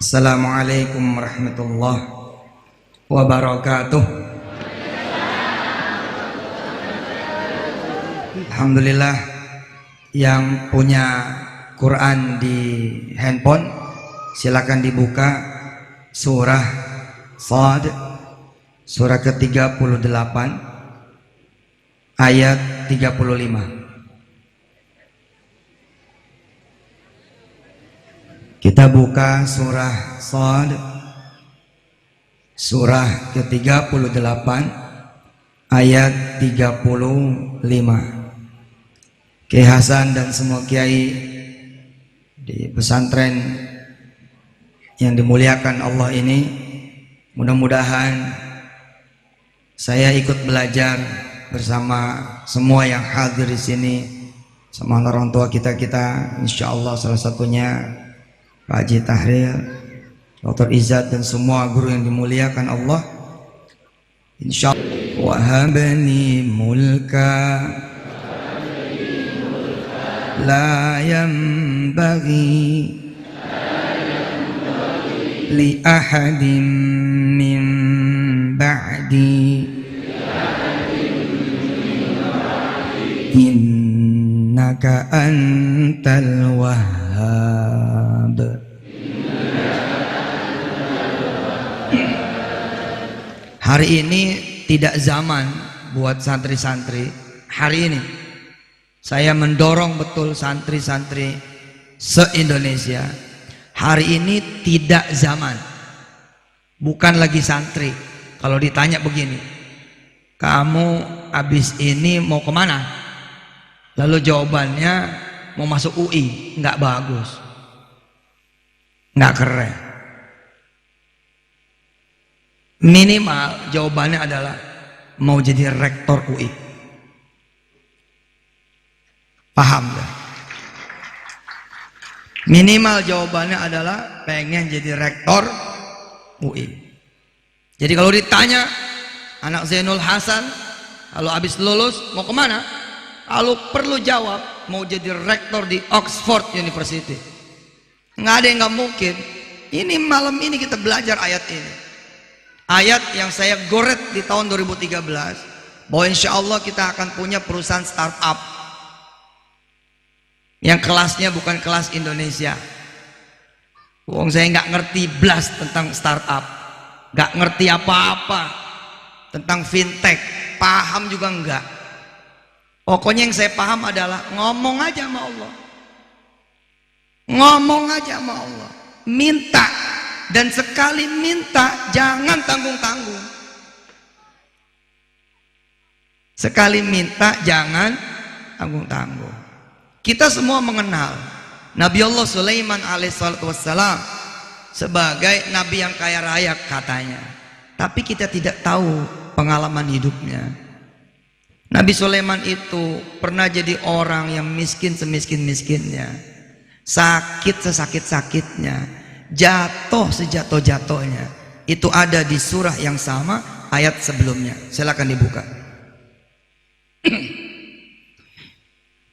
Assalamualaikum warahmatullahi wabarakatuh. Alhamdulillah, yang punya Quran di handphone silakan dibuka surah Shad, surah ke-38 ayat 35. Kita buka surah Shad, surah ke-38 ayat 35. Kiai Hasan dan semua kiai di pesantren yang dimuliakan Allah ini, mudah-mudahan saya ikut belajar bersama semua yang hadir di sini, sama orang tua kita insya Allah, salah satunya Pak Haji Tahril, Dr. Izzat dan semua guru yang dimuliakan Allah. Insyaallah. Wahabni mulka la yanbaghi li ahadin min ba'di innaka antal wahhab. Hari ini tidak zaman buat santri-santri. Hari ini saya mendorong betul santri-santri se-Indonesia. Hari ini tidak zaman, bukan lagi santri. Kalau ditanya begini, kamu habis ini mau kemana? Lalu jawabannya mau masuk UI, nggak bagus, nggak keren. Minimal jawabannya adalah mau jadi rektor UI. Paham ya? Minimal jawabannya adalah pengen jadi rektor UI. Jadi kalau ditanya anak Zainul Hasan, kalau habis lulus mau kemana? Kalau perlu jawab mau jadi rektor di Oxford University. Nggak ada yang nggak mungkin. Ini malam ini kita belajar ayat ini. Ayat yang saya goret di tahun 2013, bahwa insya Allah kita akan punya perusahaan startup yang kelasnya bukan kelas Indonesia. Wong saya nggak ngerti blas tentang startup, nggak ngerti apa-apa tentang fintech, paham juga enggak. Pokoknya yang saya paham adalah ngomong aja sama Allah, ngomong aja sama Allah, minta. Dan sekali minta jangan tanggung-tanggung. Sekali minta jangan tanggung-tanggung. Kita semua mengenal Nabi Allah Sulaiman alaihissalam sebagai nabi yang kaya raya katanya, tapi kita tidak tahu pengalaman hidupnya. Nabi Sulaiman itu pernah jadi orang yang miskin semiskin-miskinnya, sakit sesakit-sakitnya, jatuh sejatuh-jatuhnya. Itu ada di surah yang sama ayat sebelumnya. Silakan dibuka.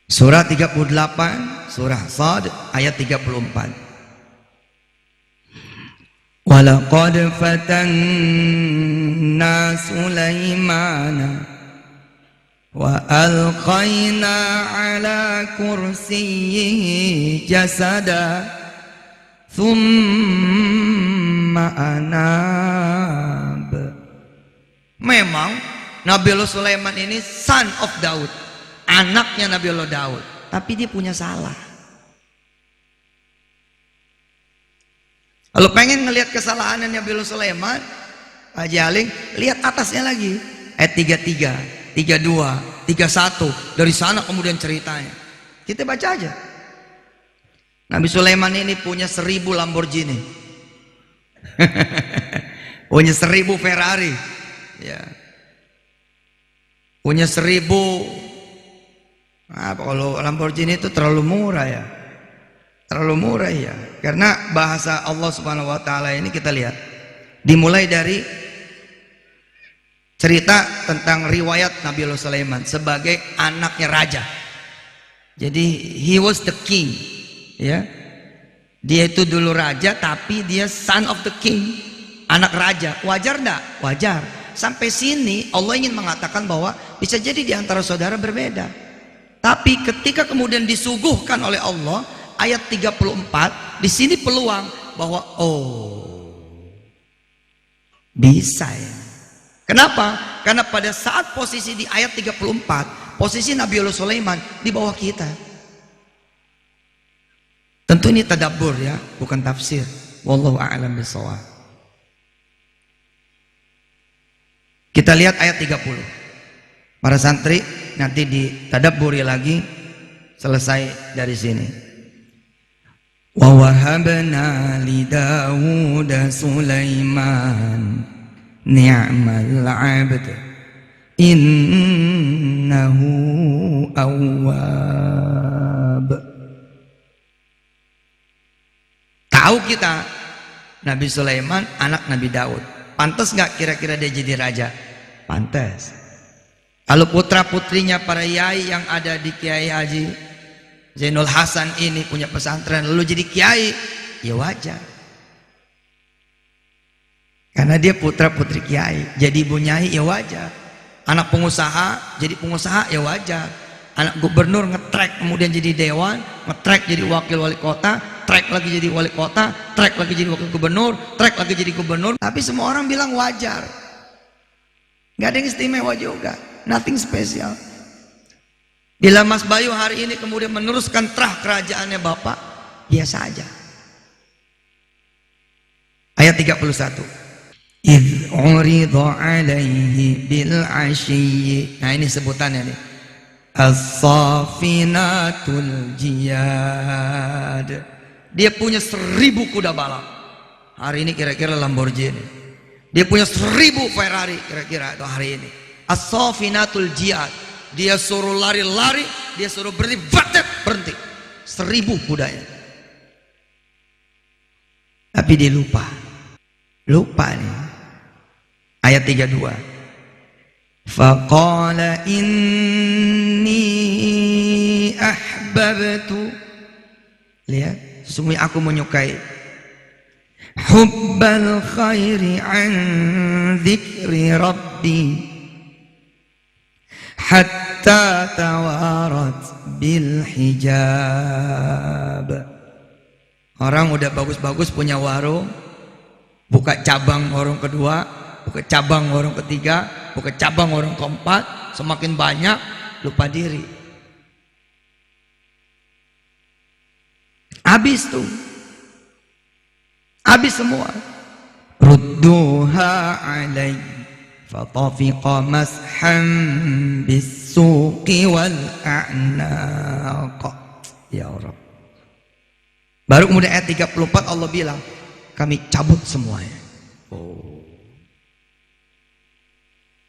Surah 38, surah Shad ayat 34. Walaqad fatanna Sulaimana wa alqaina ala kursiyyihi jasada Thumma anab. Memang Nabi Allah Sulaiman ini son of Daud, anaknya Nabi Allah Daud, tapi dia punya salah. Kalau pengen ngelihat kesalahannya Nabi Allah Sulaiman, Pak Jaling, lihat atasnya lagi, ayat 33, 32, 31, dari sana kemudian ceritanya. Kita baca aja. Nabi Sulaiman ini punya 1000 Lamborghini, punya 1000 Ferrari, ya. Punya 1000. Nah, kalau Lamborghini itu terlalu murah ya, terlalu murah ya. Karena bahasa Allah Subhanahu Wa Taala ini kita lihat, dimulai dari cerita tentang riwayat Nabi Sulaiman sebagai anaknya raja. Jadi he was the king, ya. Dia itu dulu raja, tapi dia son of the king, anak raja. Wajar enggak? Wajar. Sampai sini Allah ingin mengatakan bahwa bisa jadi di antara saudara berbeda. Tapi ketika kemudian disuguhkan oleh Allah ayat 34, di sini peluang bahwa oh, bisa ya. Kenapa? Karena pada saat posisi di ayat 34, posisi Nabiullah Sulaiman di bawah kita. Tentu ini tadabbur ya, bukan tafsir. Wallahu a'lam bishawab. Kita lihat ayat 30. Para santri nanti ditadabburi lagi selesai dari sini. Wa wahabna li Dawud Sulaiman ni'mal 'abd innahu awwab. Tahu kita Nabi Sulaiman anak Nabi Daud. Pantas nggak kira-kira dia jadi raja? Pantas. Kalau putra putrinya para yai yang ada di Kiai Haji Zainul Hasan ini punya pesantren lalu jadi kiai, ya wajar. Karena dia putra putri kiai, jadi ibu nyai ya wajar. Anak pengusaha jadi pengusaha ya wajar. Anak gubernur ngetrek kemudian jadi dewan, ngetrek jadi wakil wali kota, trek lagi jadi wali kota, trek lagi jadi wakil gubernur, trek lagi jadi gubernur. Tapi semua orang bilang wajar. Gak ada yang istimewa juga, nothing special. Bila Mas Bayu hari ini kemudian meneruskan terah kerajaannya Bapak, biasa aja. Ayat 31. Idh urida alaihi bil ashiyyi. Nah ini sebutannya nih. As-safinatul jiyad. Dia punya 1000 kuda balap. Hari ini kira-kira Lamborghini. Dia punya 1000 Ferrari kira-kira itu hari ini. As-safinatul jiyad. Dia suruh lari-lari, dia suruh berhenti, berhenti. 1000 kudanya. Tapi dia lupa. Lupa nih. Ayat 32. Faqala inni ahbabtu. Lihat, sesungguhnya aku menyukai hubbal khairi an dzikri rabbi hatta tawarat bil hijab. Orang udah bagus-bagus punya warung, buka cabang warung kedua, buka cabang warung ketiga, buka cabang warung keempat, semakin banyak lupa diri. Habis tuh. Habis semua. Rudduha alai fatafiqa mashan bis-suqi wal a'naq. Ya Rabb. Baru kemudian ayat 34 Allah bilang, kami cabut semuanya. Oh.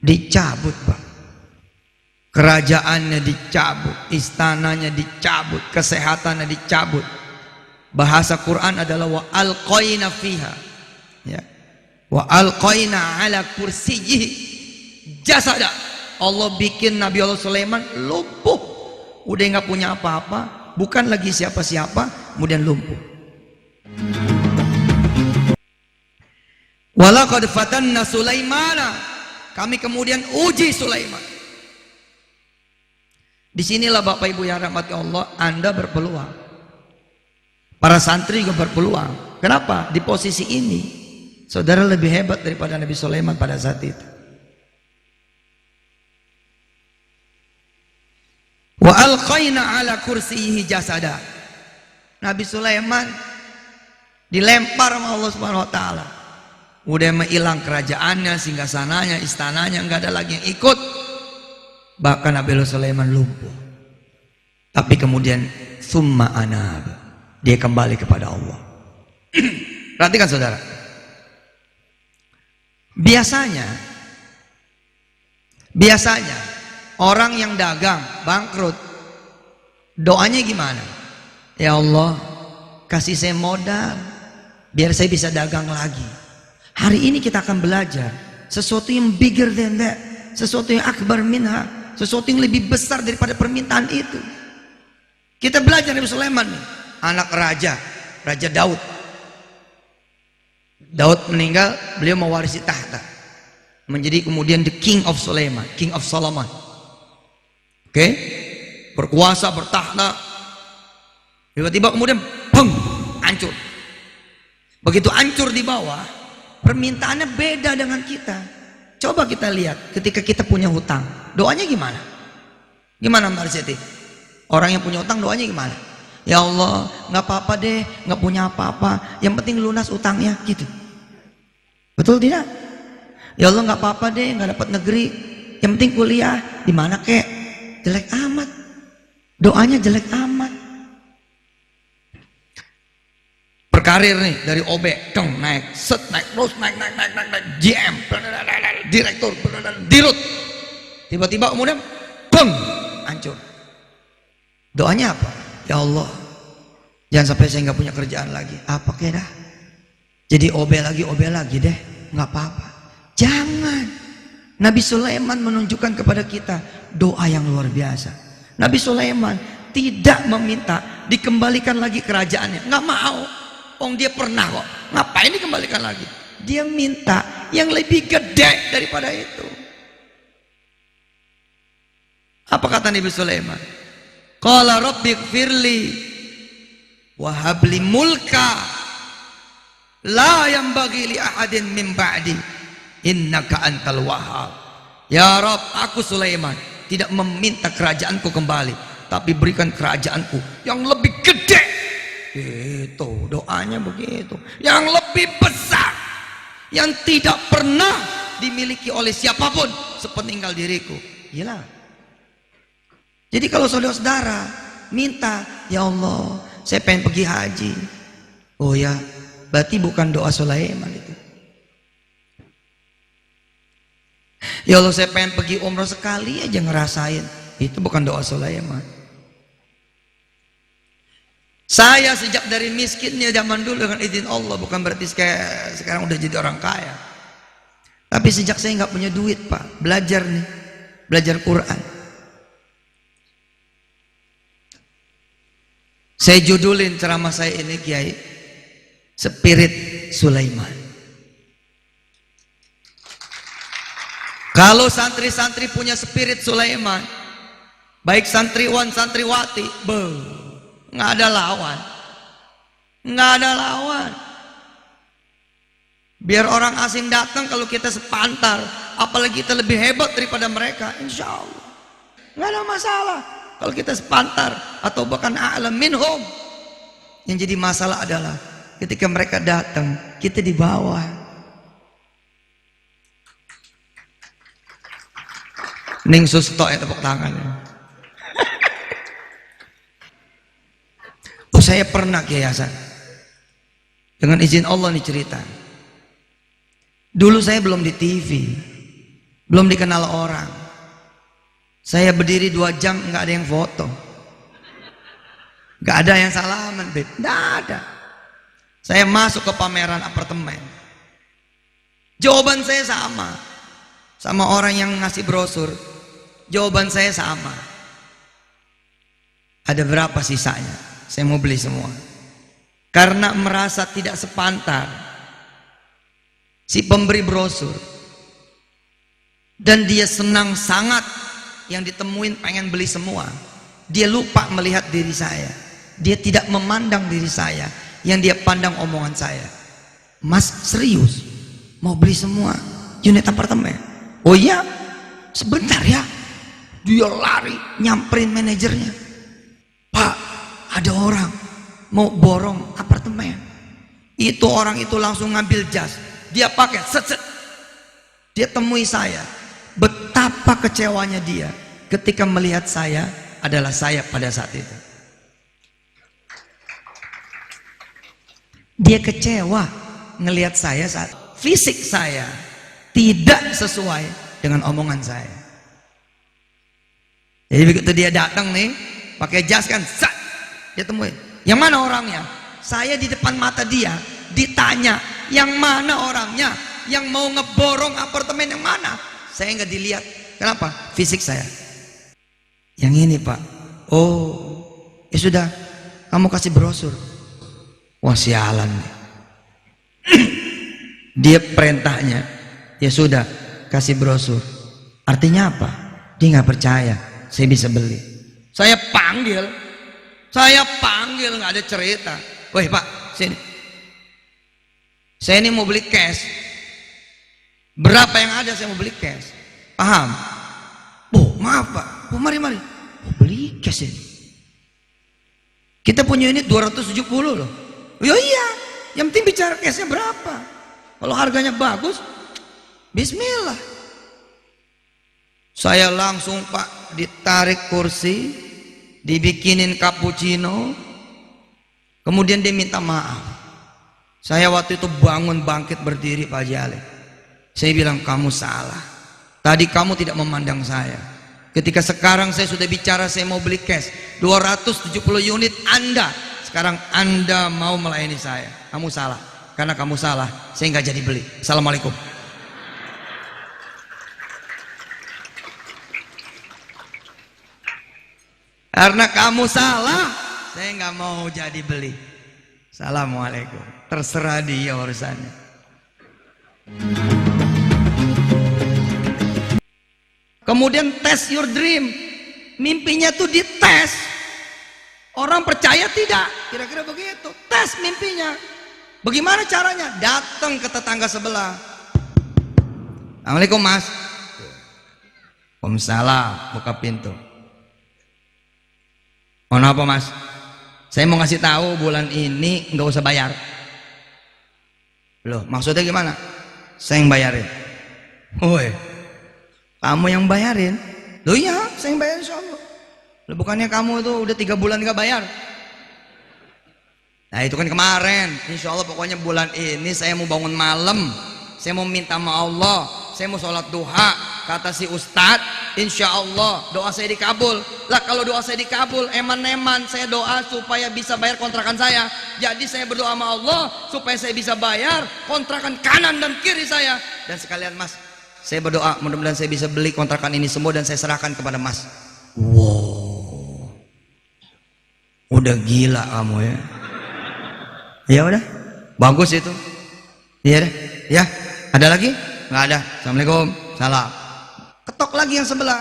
Dicabut, Bang. Kerajaannya dicabut, istananya dicabut, kesehatannya dicabut. Bahasa Quran adalah wa alqaina fiha. Ya. Wa alqaina ala kursiyyihi jasada. Allah bikin Nabi Allah Sulaiman lumpuh. Udah nggak punya apa-apa, bukan lagi siapa-siapa, kemudian lumpuh. Walaqad fatanna Sulaimana. Kami kemudian uji Sulaiman. Disinilah Bapak Ibu yang rahmati Allah, Anda berpeluang. Para santri juga berpeluang. Kenapa? Di posisi ini saudara lebih hebat daripada Nabi Sulaiman pada saat itu. Wa alqaina ala kursiyyihi jasada. Nabi Sulaiman dilempar sama Allah Subhanahu wa taala. Udah menghilang kerajaannya, singgasananya, istananya, enggak ada lagi yang ikut. Bahkan Nabi Sulaiman lumpuh. Tapi kemudian summa anab. Dia kembali kepada Allah. Perhatikan saudara. Biasanya orang yang dagang bangkrut, doanya gimana? Ya Allah, kasih saya modal biar saya bisa dagang lagi. Hari ini kita akan belajar sesuatu yang bigger than that, sesuatu yang akbar minha, sesuatu yang lebih besar daripada permintaan itu. Kita belajar Nabi Sulaiman nih, anak raja, Raja Daud. Daud meninggal, beliau mewarisi tahta. Menjadi kemudian the King of Sulaiman, King of Solomon. Oke? Berkuasa, bertahta. Tiba-tiba kemudian bang, hancur. Begitu hancur di bawah, permintaannya beda dengan kita. Coba kita lihat ketika kita punya hutang, doanya gimana? Gimana Mbak Arseti? Orang yang punya hutang doanya gimana? Ya Allah, nggak apa-apa deh, nggak punya apa-apa, yang penting lunas utangnya, gitu. Betul tidak? Ya Allah, nggak apa-apa deh, nggak dapat negeri, yang penting kuliah. Di mana kek? Jelek amat. Doanya jelek amat. Berkarir nih dari OB, dong naik, set naik terus, naik, GM, direktur, dirut. Tiba-tiba kemudian, bang, hancur. Doanya apa? Ya Allah, jangan sampai saya nggak punya kerjaan lagi. Apa kek dah? Jadi OB lagi deh, nggak apa-apa. Jangan. Nabi Sulaiman menunjukkan kepada kita doa yang luar biasa. Nabi Sulaiman tidak meminta dikembalikan lagi kerajaannya, nggak mau. Dia pernah kok, ngapain dikembalikan lagi? Dia minta yang lebih gede daripada itu. Apa kata Nabi Sulaiman? Qala rabbighfirli wa habli mulka la yanbaghi li ahadin min ba'di innaka antal wahhab. Ya Rabb, aku Sulaiman tidak meminta kerajaanku kembali, tapi berikan kerajaanku yang lebih gede. Itu doanya begitu, yang lebih besar, yang tidak pernah dimiliki oleh siapapun sepeninggal diriku. Gila. Jadi kalau saudara-saudara minta, ya Allah, saya pengen pergi haji. Oh ya, berarti bukan doa Sulaiman itu. Ya Allah, saya pengen pergi umrah sekali aja ngerasain. Itu bukan doa Sulaiman. Saya sejak dari miskinnya zaman dulu dengan izin Allah, bukan berarti sekarang udah jadi orang kaya. Tapi sejak saya nggak punya duit Pak, belajar nih, belajar Quran. Saya judulin ceramah saya ini, Kiai, Spirit Sulaiman. Kalau santri-santri punya spirit Sulaiman, baik santriwan santriwati, nggak ada lawan, nggak ada lawan. Biar orang asing datang, kalau kita sepantar, apalagi kita lebih hebat daripada mereka, insya Allah nggak ada masalah. Kalau kita sepantar atau bahkan a'lam minhum, yang jadi masalah adalah ketika mereka datang, kita di bawah. Ning susto ya tepuk tangan. Saya pernah Kiai Hasan, dengan izin Allah nih cerita. Dulu saya belum di TV, belum dikenal orang. Saya berdiri 2 jam nggak ada yang foto, nggak ada yang salaman, nggak ada. Saya masuk ke pameran apartemen. Jawaban saya sama orang yang ngasih brosur. Jawaban saya sama. Ada berapa sisanya? Saya mau beli semua. Karena merasa tidak sepantar si pemberi brosur, dan dia senang sangat yang ditemuin pengen beli semua. Dia lupa melihat diri saya. Dia tidak memandang diri saya, yang dia pandang omongan saya. Mas serius mau beli semua unit apartemen? Oh iya, sebentar ya. Dia lari nyamperin manajernya. Pak, ada orang mau borong apartemen. Itu orang itu langsung ngambil jas, dia pakai set. Dia temui saya. Betapa kecewanya dia ketika melihat saya adalah saya pada saat itu. Dia kecewa ngelihat saya saat fisik saya tidak sesuai dengan omongan saya. Jadi begitu dia datang nih, pakai jas kan, dia temuin. Yang mana orangnya? Saya di depan mata dia ditanya, yang mana orangnya? Yang mau ngeborong apartemen yang mana? Saya nggak dilihat. Kenapa? Fisik saya. Yang ini Pak. Oh, ya sudah, kamu kasih brosur. Wah sialan nih. Dia perintahnya, ya sudah kasih brosur. Artinya apa? Dia nggak percaya saya bisa beli. Saya panggil nggak ada cerita. Woi Pak, sini. Saya ini mau beli cash. Berapa yang ada saya mau beli cash. Paham? Oh maaf Pak. Oh mari. Oh, beli cash ini. Kita punya unit 270 loh. Oh iya. Yang penting bicara cashnya berapa. Kalau harganya bagus, bismillah. Saya langsung Pak ditarik kursi, dibikinin cappuccino, kemudian dia minta maaf. Saya waktu itu bangun bangkit berdiri Pak Haji Ale. Saya bilang kamu salah. Tadi kamu tidak memandang saya. Ketika sekarang saya sudah bicara saya mau beli cash 270 unit Anda. Sekarang Anda mau melayani saya. Kamu salah. Karena kamu salah, saya nggak jadi beli. Assalamualaikum. Karena kamu salah, saya nggak mau jadi beli. Assalamualaikum. Terserah dia urusannya. Kemudian test your dream. Mimpinya tuh dites. Orang percaya tidak? Kira-kira begitu. Tes mimpinya. Bagaimana caranya? Datang ke tetangga sebelah. Assalamualaikum Mas. Waalaikumsalam. Buka pintu. Mohon apa Mas? Saya mau ngasih tahu bulan ini nggak usah bayar. Loh, maksudnya gimana? Saya yang bayarin. Woi, kamu yang bayarin? Loh iya, saya yang bayarin insyaallah. Loh bukannya kamu itu udah 3 bulan nggak bayar? Nah itu kan kemarin. Insya Allah pokoknya bulan ini saya mau bangun malam, saya mau minta sama Allah, saya mau sholat duha. Kata si Ustadz, insya Allah doa saya dikabul. Lah kalau doa saya dikabul, eman-eman saya doa supaya bisa bayar kontrakan saya. Jadi saya berdoa sama Allah supaya saya bisa bayar kontrakan kanan dan kiri saya. Dan sekalian Mas, saya berdoa mudah-mudahan saya bisa beli kontrakan ini semua dan saya serahkan kepada Mas. Wow, udah gila kamu ya. Ya udah, bagus itu. Iya deh, ya. Ada lagi? Nggak ada. Assalamualaikum. Salam. Ketok lagi yang sebelah.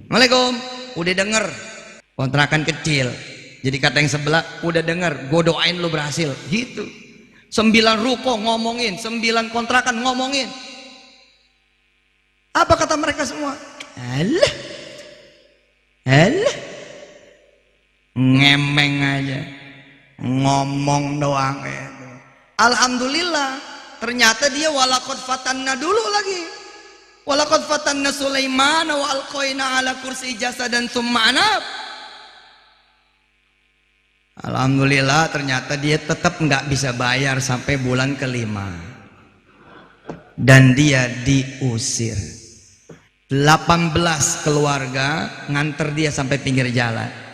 Assalamualaikum. Udah denger. Kontrakan kecil. Jadi kata yang sebelah, udah denger. Gue doain lu berhasil. Gitu. 9 ruko ngomongin, 9 kontrakan ngomongin. Apa kata mereka semua? Alah, ngemeng aja. Ngomong doang itu. Alhamdulillah ternyata dia walaqad fatanna dulu lagi. Walaqad fatanna Sulaiman wa alqaina ala kursi jasadan tsumma anab. Alhamdulillah ternyata dia tetap nggak bisa bayar sampai bulan kelima. Dan dia diusir. 18 keluarga nganter dia sampai pinggir jalan.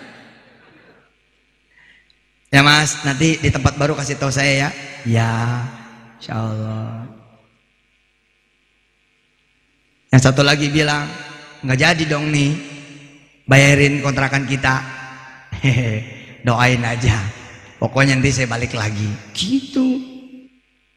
Ya Mas, nanti di tempat baru kasih tahu saya ya. Ya, insya Allah. Yang satu lagi bilang, nggak jadi dong nih, bayarin kontrakan kita. Hehe, doain aja. Pokoknya nanti saya balik lagi. Gitu.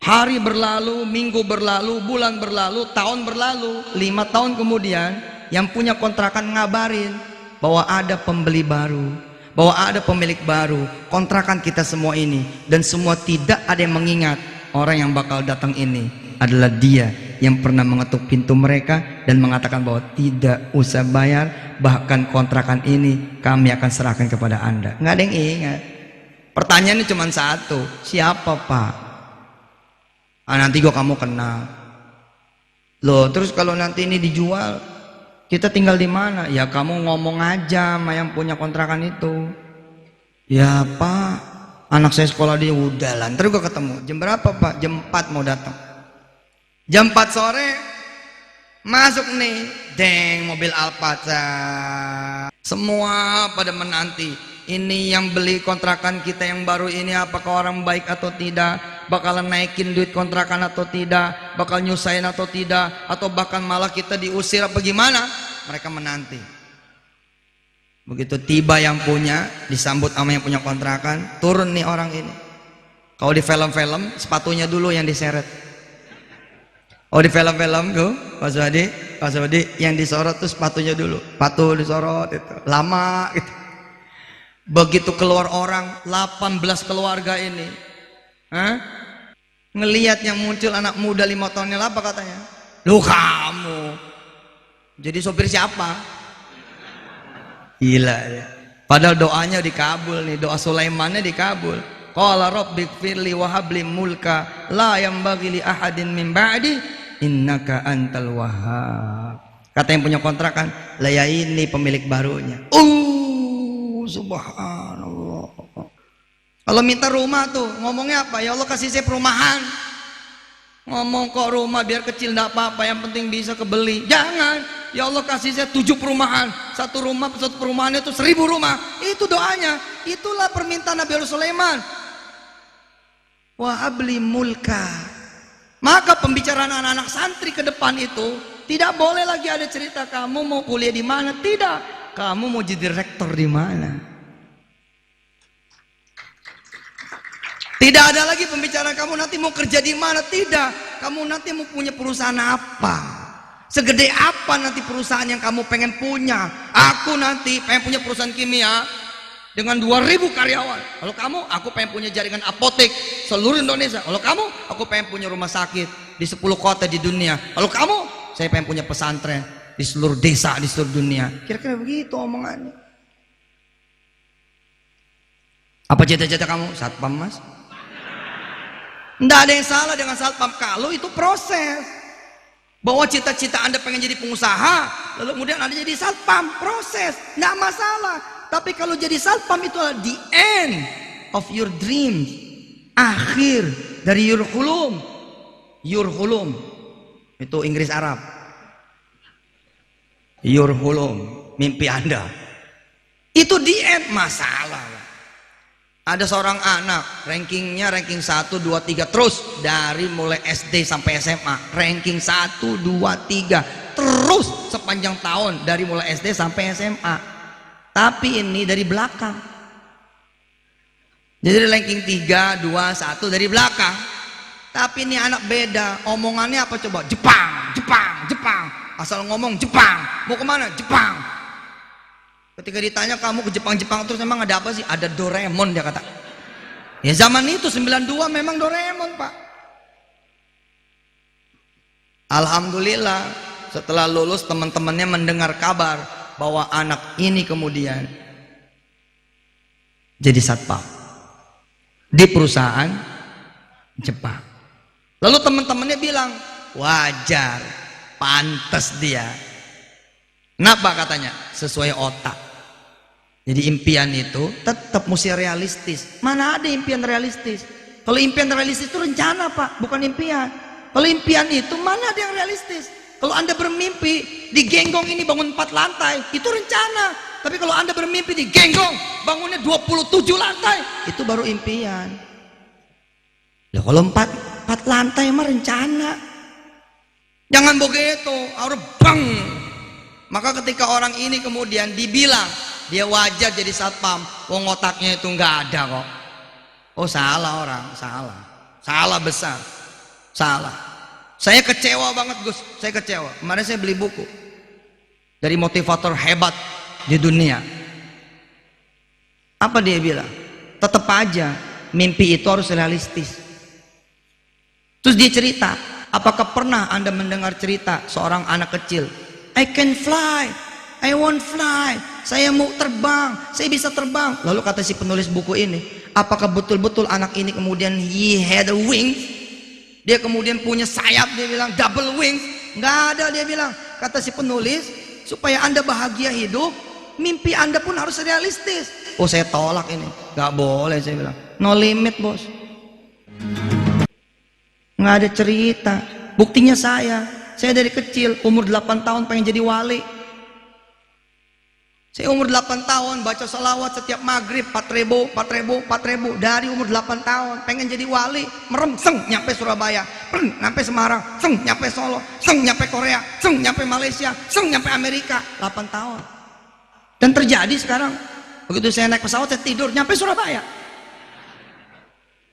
Hari berlalu, minggu berlalu, bulan berlalu, tahun berlalu. 5 tahun kemudian, yang punya kontrakan ngabarin bahwa ada pembeli baru. Bahwa ada pemilik baru, kontrakan kita semua ini, dan semua tidak ada yang mengingat orang yang bakal datang ini adalah dia yang pernah mengetuk pintu mereka dan mengatakan bahwa tidak usah bayar, bahkan kontrakan ini kami akan serahkan kepada Anda. Nggak ada yang ingat. Pertanyaannya cuma satu, siapa Pak? Nanti kamu kenal. Loh, terus kalau nanti ini dijual, kita tinggal di mana? Ya kamu ngomong aja sama yang punya kontrakan itu. Ya Pak, anak saya sekolah dia udah lah. Ntar gue ketemu. Jam berapa Pak? Jam 4 mau datang. Jam 4 sore masuk nih, deng, mobil Alphatra. Semua pada menanti. Ini yang beli kontrakan kita yang baru ini apakah orang baik atau tidak? Bakalan naikin duit kontrakan atau tidak? Bakal nyusahin atau tidak? Atau bahkan malah kita diusir apa gimana? Mereka menanti. Begitu tiba yang punya, disambut sama yang punya kontrakan, turun nih orang ini. Kalau di film-film sepatunya dulu yang diseret. Oh di film-film tuh Pak Sodi yang disorot tuh sepatunya dulu. Sepatu disorot itu lama gitu. Begitu keluar orang 18 keluarga ini, ngelihat yang muncul anak muda 5 tahunnya, apa katanya? Lu kamu jadi sopir siapa? Gila ya. Padahal doanya dikabul nih, doa Sulaimannya dikabul. Qala rabbighfirli wa habli mulka la yanbaghi li ahadin min ba'di innaka antal wahhab. Kata yang punya kontrakan, lah ya ini pemilik barunya. Subhanallah. Kalau minta rumah tuh ngomongnya apa? Ya Allah kasih saya perumahan. Ngomong kok rumah biar kecil enggak apa-apa, yang penting bisa kebeli. Jangan. Ya Allah kasih saya 7 perumahan. Satu perumahannya itu 1000 rumah. Itu doanya. Itulah permintaan Nabi Sulaiman. Wa habli mulka. Maka pembicaraan anak-anak santri ke depan itu tidak boleh lagi ada cerita kamu mau kuliah di mana. Tidak. Kamu mau jadi rektor di mana? Tidak ada lagi pembicaraan kamu nanti mau kerja di mana. Tidak. Kamu nanti mau punya perusahaan apa? Segede apa nanti perusahaan yang kamu pengen punya? Aku nanti pengen punya perusahaan kimia dengan 2000 karyawan. Kalau kamu, aku pengen punya jaringan apotek seluruh Indonesia. Kalau kamu, aku pengen punya rumah sakit di 10 kota di dunia. Kalau kamu, saya pengen punya pesantren di seluruh desa di seluruh dunia. Kira-kira begitu omongannya. Apa cita-cita kamu? Satpam, Mas? Tidak ada yang salah dengan satpam kalau itu proses. Bahwa cita-cita Anda pengen jadi pengusaha, lalu kemudian Anda jadi satpam, proses, tidak masalah. Tapi kalau jadi satpam itu adalah the end of your dreams, akhir dari your hulum. Your hulum itu Inggris Arab. Your hulum, mimpi Anda. Itu the end, masalah. Ada seorang anak rankingnya ranking 1, 2, 3 terus dari mulai SD sampai SMA, ranking 1, 2, 3 terus sepanjang tahun dari mulai SD sampai SMA. Tapi ini dari belakang. Jadi ranking 3, 2, 1 dari belakang. Tapi ini anak beda, omongannya apa coba? Jepang, Jepang, Jepang. Asal ngomong Jepang, mau kemana? Jepang. Ketika ditanya kamu ke Jepang terus memang ada apa sih? Ada Doraemon, dia kata. Ya zaman itu 92 memang Doraemon, Pak. Alhamdulillah setelah lulus teman-temannya mendengar kabar bahwa anak ini kemudian jadi satpam di perusahaan Jepang. Lalu teman-temannya bilang, wajar, pantas dia. Kenapa katanya? Sesuai otak. Jadi impian itu tetap mesti realistis. Mana ada impian realistis? Kalau impian realistis itu rencana, Pak, bukan impian. Kalau impian itu mana ada yang realistis? Kalau Anda bermimpi di genggong ini bangun 4 lantai, itu rencana. Tapi kalau Anda bermimpi di genggong bangunnya 27 lantai, itu baru impian. Loh, kalau 4 lantai mah rencana. Jangan begitu, harus bang. Maka ketika orang ini kemudian dibilang dia wajar jadi satpam, wong otaknya itu nggak ada kok. Oh salah orang, salah besar, salah. Saya kecewa banget Gus, saya kecewa. Kemarin saya beli buku dari motivator hebat di dunia. Apa dia bilang? Tetap aja mimpi itu harus realistis. Terus dia cerita, apakah pernah Anda mendengar cerita seorang anak kecil? I can fly, I won't fly. Saya mau terbang, saya bisa terbang. Lalu kata si penulis buku ini, apakah betul-betul anak ini kemudian he had a wings? Dia kemudian punya sayap, dia bilang double wings. Nggak ada, dia bilang. Kata si penulis, supaya Anda bahagia hidup, mimpi Anda pun harus realistis. Oh saya tolak ini, nggak boleh, saya bilang. No limit bos. Nggak ada cerita. Buktinya saya dari kecil umur 8 tahun pengen jadi wali. Saya umur 8 tahun baca salawat setiap maghrib 4.000 dari umur 8 tahun pengen jadi wali. Merem seng nyampe Surabaya, nyampe Semarang, seng nyampe Solo, seng nyampe Korea, seng nyampe Malaysia, seng nyampe Amerika. 8 tahun Dan terjadi sekarang, begitu saya naik pesawat saya tidur nyampe Surabaya.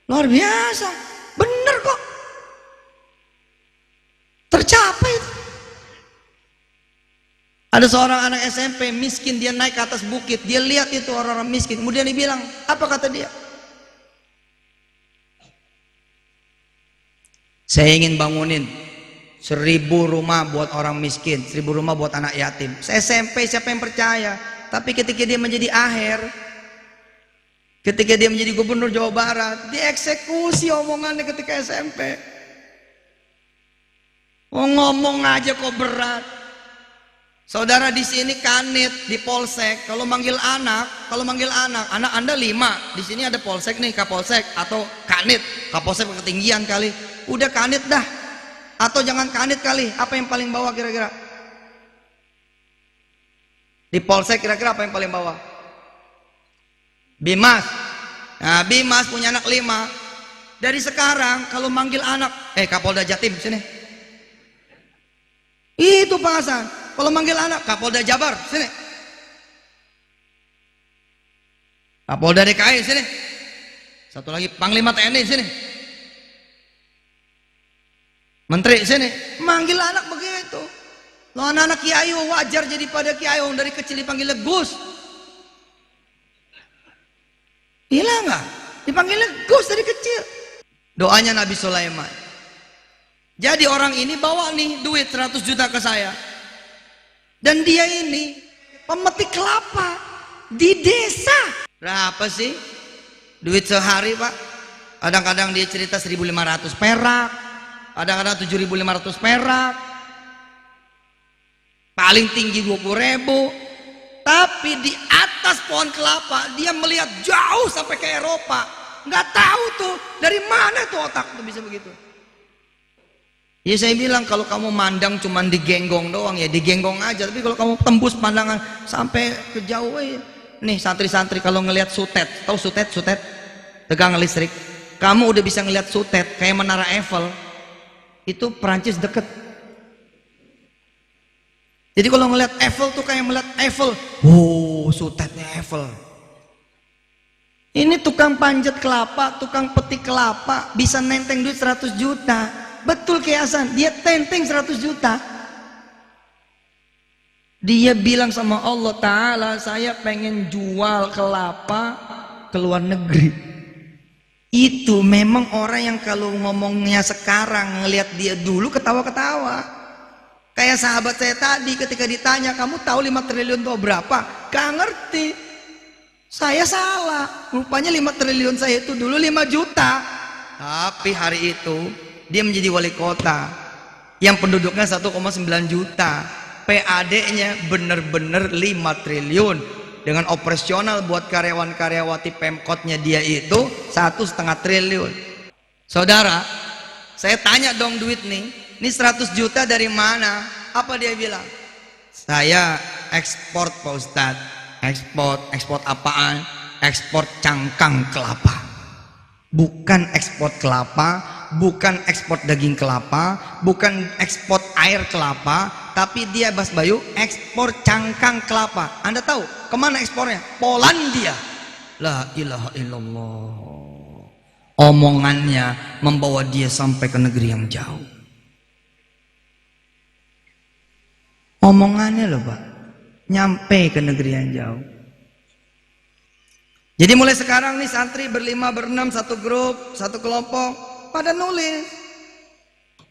Luar biasa, bener kok, tercapai. Ada seorang anak SMP miskin, dia naik ke atas bukit, dia lihat itu orang-orang miskin, kemudian dia bilang, apa kata dia? Saya ingin bangunin 1000 rumah buat orang miskin, 1000 rumah buat anak yatim. Saya SMP, siapa yang percaya? Tapi ketika dia menjadi akhir, ketika dia menjadi gubernur Jawa Barat, dia eksekusi omongannya ketika SMP. Oh, ngomong aja kok berat. Saudara di sini kanit di polsek, kalau manggil anak anak Anda 5, di sini ada polsek nih, kapolsek atau kanit, kapolsek ketinggian kali, udah kanit dah, atau jangan kanit kali, apa yang paling bawah kira-kira? Di polsek kira-kira apa yang paling bawah? Bimas. Nah, Bimas punya anak 5. Dari sekarang kalau manggil anak, Kapolda Jatim sini. Itu Pak Hasan. Kalau manggil anak, Kapolda Jabar sini. Kapolda DKI sini. Satu lagi Panglima TNI sini. Menteri sini. Manggil anak begitu. Lo anak-anak kiai wajar jadi pada kiai, dari kecil dipanggil Gus. Gila nggak? Dipanggil Gus dari kecil. Doanya Nabi Sulaiman. Jadi orang ini bawa nih duit 100 juta ke saya. Dan dia ini pemetik kelapa di desa. Berapa sih duit sehari, Pak? Kadang-kadang dia cerita 1.500 perak, kadang-kadang 7.500 perak, paling tinggi 20.000. Tapi di atas pohon kelapa dia melihat jauh sampai ke Eropa. Nggak tahu tuh dari mana tuh otak tuh bisa begitu. Ya saya bilang, kalau kamu mandang cuman digenggong doang ya digenggong aja, tapi kalau kamu tembus pandangan sampai ke jauh, nih santri-santri kalau ngelihat sutet, tahu sutet tegangan listrik, kamu udah bisa ngelihat sutet kayak Menara Eiffel, itu Perancis deket. Jadi kalau ngelihat Eiffel tuh kayak melihat Eiffel, sutetnya Eiffel. Ini tukang panjat kelapa, tukang petik kelapa bisa nenteng duit 100 juta. Betul Kiai Hasan, dia tenteng 100 juta. Dia bilang sama Allah Ta'ala, saya pengen jual kelapa ke luar negeri. Itu memang orang yang kalau ngomongnya sekarang ngelihat dia dulu ketawa-ketawa. Kayak sahabat saya tadi ketika ditanya, kamu tahu 5 triliun itu berapa? Gak ngerti. Saya salah, rupanya 5 triliun saya itu dulu 5 juta. Tapi hari itu dia menjadi wali kota yang penduduknya 1,9 juta, PAD-nya bener-bener 5 triliun, dengan operasional buat karyawan-karyawati Pemkotnya dia itu 1,5 triliun. Saudara, saya tanya dong duit nih, ini 100 juta dari mana? Apa dia bilang? Saya ekspor Pak Ustadz. Ekspor apaan? Ekspor cangkang kelapa. Bukan ekspor kelapa, bukan ekspor daging kelapa, bukan ekspor air kelapa, tapi dia Bas Bayu ekspor cangkang kelapa. Anda tahu kemana ekspornya? Polandia. La ilaha illallah. Omongannya membawa dia sampai ke negeri yang jauh. Omongannya loh Pak, nyampe ke negeri yang jauh. Jadi mulai sekarang nih santri berlima, berenam, satu grup, satu kelompok, pada nulis.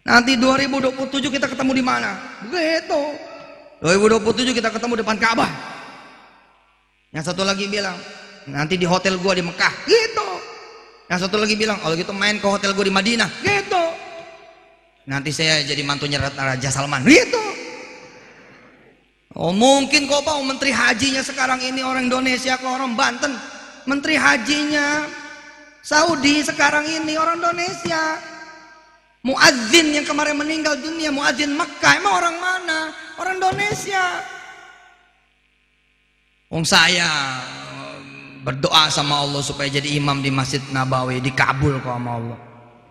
Nanti 2027 kita ketemu di mana? Begitu. 2027 kita ketemu depan Ka'bah. Yang satu lagi bilang, nanti di hotel gua di Mekah. Gitu. Yang satu lagi bilang, kalau gitu main ke hotel gua di Madinah. Gitu. Nanti saya jadi mantunya Raja Salman. Gitu. Oh mungkin kok Pak, menteri hajinya sekarang ini orang Indonesia ke orang Banten. Menteri hajinya Saudi sekarang ini orang Indonesia. Muadzin yang kemarin meninggal dunia, muadzin Mekah, emang orang mana? Orang Indonesia. Saya berdoa sama Allah supaya jadi imam di Masjid Nabawi, dikabul kok sama Allah.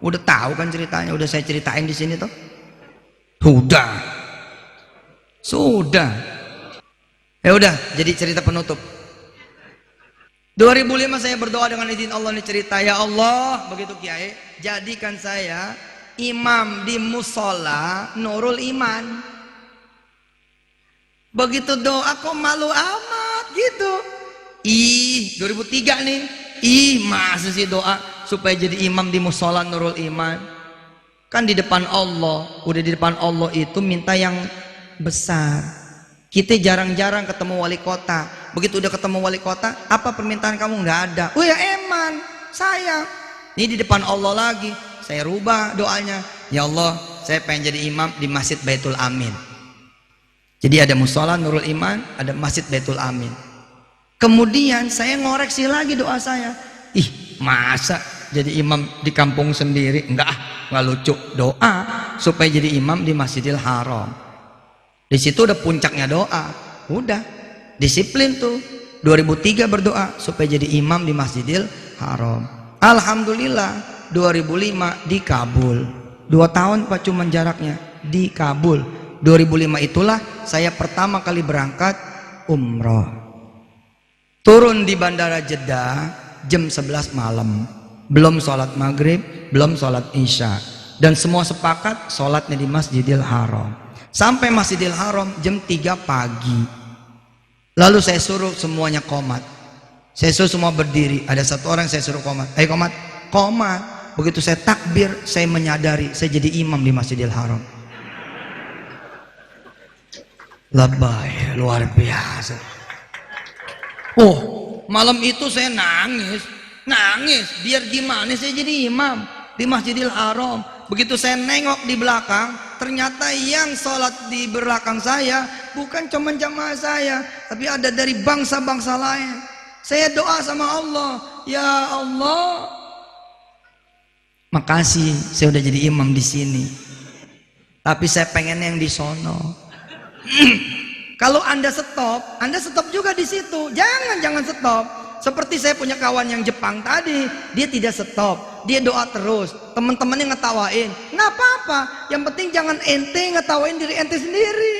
Udah tahu kan ceritanya, udah saya ceritain di sini tuh. Sudah. Ya udah, jadi cerita penutup. 2005 saya berdoa dengan izin Allah, ini cerita. Ya Allah, begitu Kiai, jadikan saya imam di musola Nurul Iman. Begitu doa kok malu amat gitu. 2003 nih. Masa sih doa supaya jadi imam di musola Nurul Iman? Kan di depan Allah, udah di depan Allah itu minta yang besar. Kita jarang-jarang ketemu wali kota. Begitu udah ketemu wali kota, apa permintaan kamu? Nggak ada. Oh ya eman, sayang. Ini di depan Allah lagi. Saya rubah doanya. Ya Allah, saya pengen jadi imam di Masjid Baitul Amin. Jadi ada musola Nurul Iman, ada Masjid Baitul Amin. Kemudian saya ngoreksi lagi doa saya. Masa jadi imam di kampung sendiri? Nggak lucu. Doa supaya jadi imam di Masjidil Haram. Di situ udah puncaknya doa. Udah disiplin tuh. 2003 berdoa supaya jadi imam di Masjidil Haram. Alhamdulillah 2005 dikabul. 2 tahun Pak cuman jaraknya, dikabul. 2005 itulah saya pertama kali berangkat umroh. Turun di Bandara Jeddah jam 11 malam. Belum sholat maghrib, belum sholat isya. Dan semua sepakat sholatnya di Masjidil Haram. Sampai Masjidil Haram jam 3 pagi. Lalu saya suruh semuanya qomat. Saya suruh semua berdiri. Ada satu orang saya suruh qomat. Ayo qomat, qomat. Begitu saya takbir, saya menyadari saya jadi imam di Masjidil Haram. Lebay, luar biasa. Oh, malam itu saya nangis. Biar gimana saya jadi imam di Masjidil Haram. Begitu saya nengok di belakang, ternyata yang sholat di belakang saya bukan cuma jamaah saya, tapi ada dari bangsa-bangsa lain. Saya doa sama Allah, ya Allah, makasih saya udah jadi imam di sini. Tapi saya pengen yang di sono. Kalau Anda stop juga di situ. Jangan stop. Seperti saya punya kawan yang Jepang tadi, dia tidak stop, dia doa terus. Teman-temannya ngetawain, nggak apa-apa. Yang penting jangan ente ngetawain diri ente sendiri.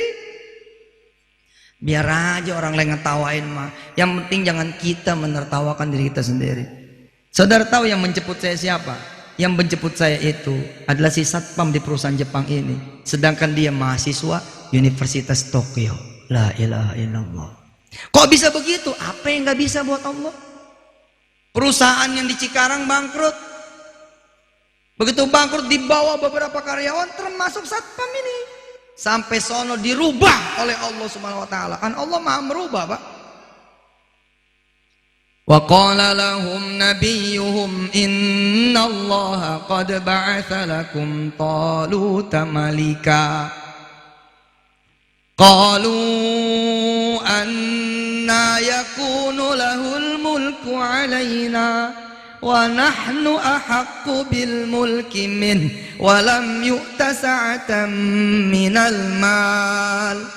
Biar aja orang lain ngetawain mah. Yang penting jangan kita menertawakan diri kita sendiri. Saudara tahu yang menjemput saya siapa? Yang menjemput saya itu adalah si satpam di perusahaan Jepang ini. Sedangkan dia mahasiswa Universitas Tokyo. La ilaha illallah. Kok bisa begitu? Apa yang nggak bisa buat Allah? Perusahaan yang di Cikarang bangkrut. Begitu bangkrut dibawa beberapa karyawan termasuk satpam ini. Sampai sono dirubah oleh Allah Subhanahu wa taala. Kan Allah Maha merubah, Pak. Wa qala lahum nabiyuhum innallaha qad ba'atsa lakum taluta malika. Qalu anna yakunu lahul mulku alaina wa nahnu ahaqqu bil mulki min wa lam yu'ta sa'atan minal mal.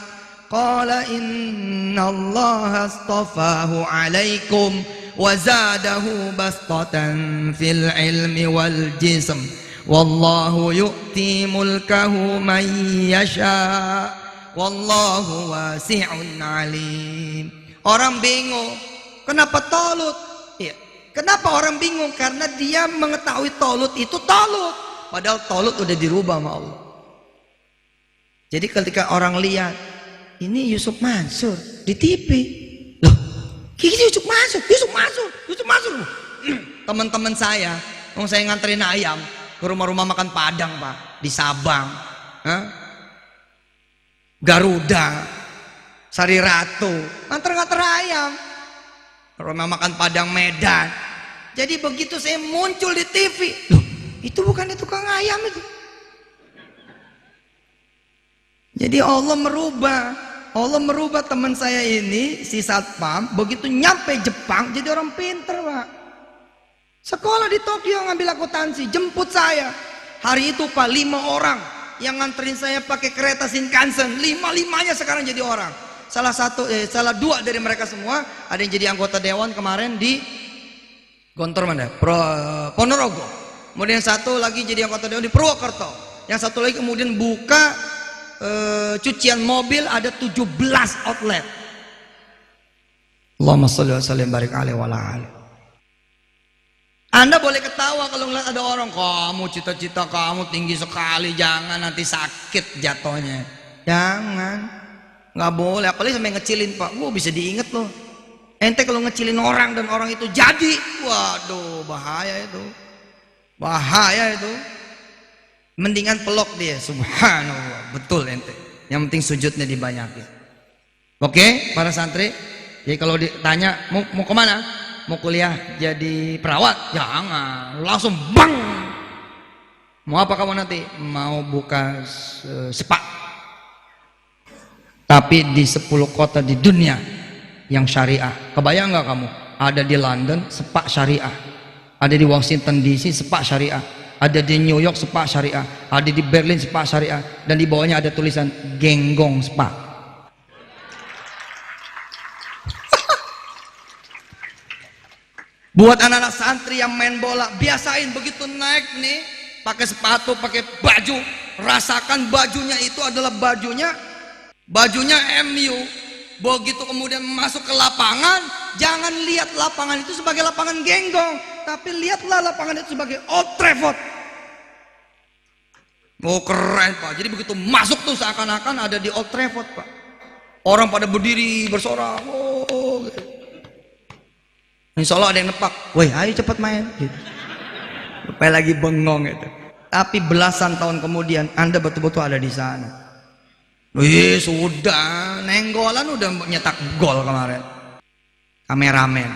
Qala inna allaha astafahu alaikum wa zadahu bastatan fil ilmi wal jism wallahu yu'ti mulkahu man yasha. Wallahu wasi'un alim. Orang bingung, kenapa Tolut? Ya, kenapa orang bingung? Karena dia mengetahui Tolut itu Tolut, padahal Tolut udah dirubah sama Allah. Jadi ketika orang lihat ini Yusuf Mansur di TV, loh, Yusuf Mansur. Teman-teman saya nganterin ayam ke rumah-rumah makan Padang, Pak, di Sabang. Garuda, Sari Ratu, nganter ayam, rumah makan Padang Medan. Jadi begitu saya muncul di TV, loh, itu bukan tukang ayam itu. Jadi Allah merubah teman saya ini, si satpam, begitu nyampe Jepang jadi orang pinter, Pak. Sekolah di Tokyo ngambil akuntansi, jemput saya. Hari itu Pak 5 orang yang nganterin saya pakai kereta Shinkansen, 5-5-nya sekarang jadi orang. Salah 2 dari mereka semua ada yang jadi anggota dewan kemarin di Gontor mana? Ponorogo. Kemudian satu lagi jadi anggota dewan di Purwokerto. Yang satu lagi kemudian buka cucian mobil, ada 17 outlet. Allahumma sholli wa sallim barik alaihi wa ala alihi. Anda boleh ketawa kalau ngeliat ada orang, kamu cita-cita kamu tinggi sekali, jangan nanti sakit jatuhnya. Jangan, nggak boleh. Apalagi sampai ngecilin Pak, bisa diinget loh. Ente kalau ngecilin orang dan orang itu jadi, waduh bahaya itu, bahaya itu. Mendingan pelok dia, subhanallah, betul ente. Yang penting sujudnya dibanyakin. Oke, para santri. Jadi kalau ditanya mau kemana? Mau kuliah jadi perawat? Jangan, langsung bang. Mau apa kamu nanti? Mau buka spa. Tapi di 10 kota di dunia yang syariah. Kebayang nggak kamu? Ada di London spa syariah, ada di Washington DC spa syariah, ada di New York spa syariah, ada di Berlin spa syariah, dan di bawahnya ada tulisan Genggong Spa. Buat anak-anak santri yang main bola, biasain begitu naik nih, pakai sepatu, pakai baju, rasakan bajunya itu adalah bajunya MU. Begitu kemudian masuk ke lapangan, jangan lihat lapangan itu sebagai lapangan genggong, tapi lihatlah lapangan itu sebagai Old Trafford. Oh keren Pak, jadi begitu masuk tuh seakan-akan ada di Old Trafford Pak. Orang pada berdiri bersorak, oh gitu. Insya Allah ada yang nepak, woi ayo cepat main gitu. Supaya lagi bengong gitu. Tapi belasan tahun kemudian Anda betul-betul ada di sana. Wih sudah, nenggolan udah nyetak gol kemarin. Kameramen.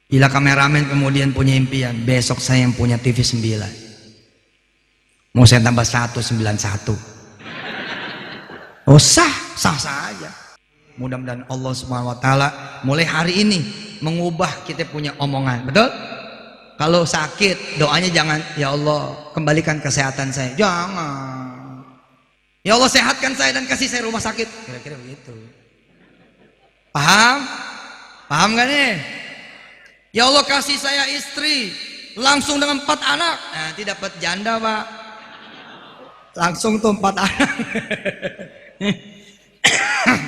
Bila kameramen kemudian punya impian, besok saya yang punya TV 9. Mau saya tambah 191. Oh sah saja. Mudah-mudahan Allah Subhanahu wa taala mulai hari ini mengubah kita punya omongan. Betul? Kalau sakit, doanya jangan ya Allah kembalikan kesehatan saya. Jangan. Ya Allah sehatkan saya dan kasih saya rumah sakit. Kira-kira begitu. Paham? Paham gak nih? Ya Allah kasih saya istri langsung dengan 4 anak. Nanti dapat janda, Pak. Langsung tuh 4 anak.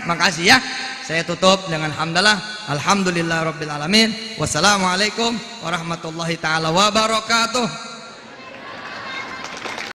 Makasih ya. Saya tutup dengan hamdalah. Alhamdulillah rabbil alamin. Wassalamualaikum warahmatullahi taala wabarakatuh.